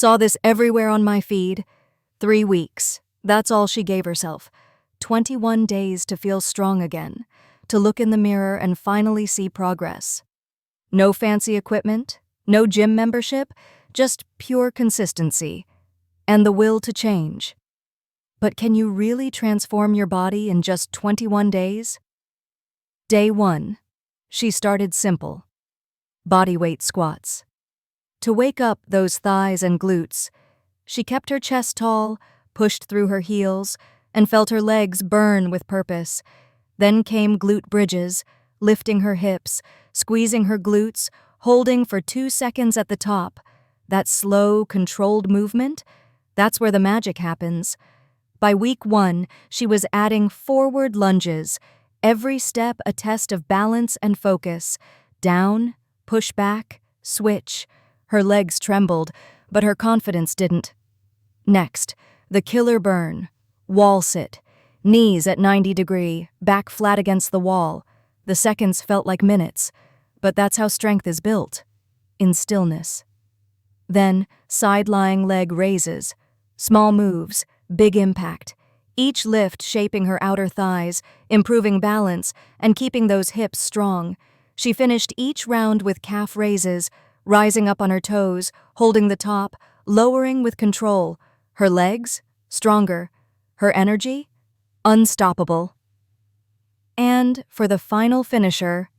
Saw this everywhere on my feed. 3 weeks. That's all she gave herself. 21 days to feel strong again, to look in the mirror and finally see progress. No fancy equipment, no gym membership, just pure consistency and the will to change. But can you really transform your body in just 21 days? Day 1. She started simple. Bodyweight squats. To wake up those thighs and glutes, she kept her chest tall, pushed through her heels, and felt her legs burn with purpose. Then came glute bridges, lifting her hips, squeezing her glutes, holding for 2 seconds at the top. That slow, controlled movement, that's where the magic happens. By week 1, she was adding forward lunges, every step a test of balance and focus. Down, push back, switch. Her legs trembled, but her confidence didn't. Next, the killer burn. Wall sit. Knees at 90 degrees, back flat against the wall. The seconds felt like minutes, but that's how strength is built. In stillness. Then, side-lying leg raises. Small moves, big impact. Each lift shaping her outer thighs, improving balance, and keeping those hips strong. She finished each round with calf raises, rising up on her toes, holding the top, lowering with control. Her legs, stronger. Her energy, unstoppable. And for the final finisher,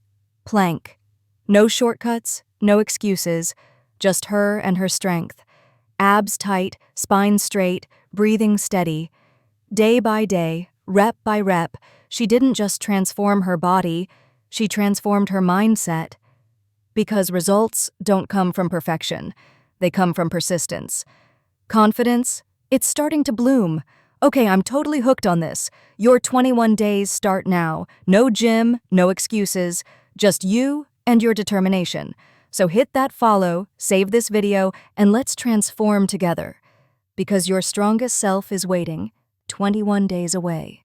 plank. No shortcuts, no excuses, just her and her strength. Abs tight, spine straight, breathing steady. Day by day, rep by rep, she didn't just transform her body, she transformed her mindset. Because results don't come from perfection, they come from persistence. Confidence, it's starting to bloom. Okay, I'm totally hooked on this. Your 21 days start now. No gym, no excuses, just you and your determination. So hit that follow, save this video, and let's transform together. Because your strongest self is waiting, 21 days away.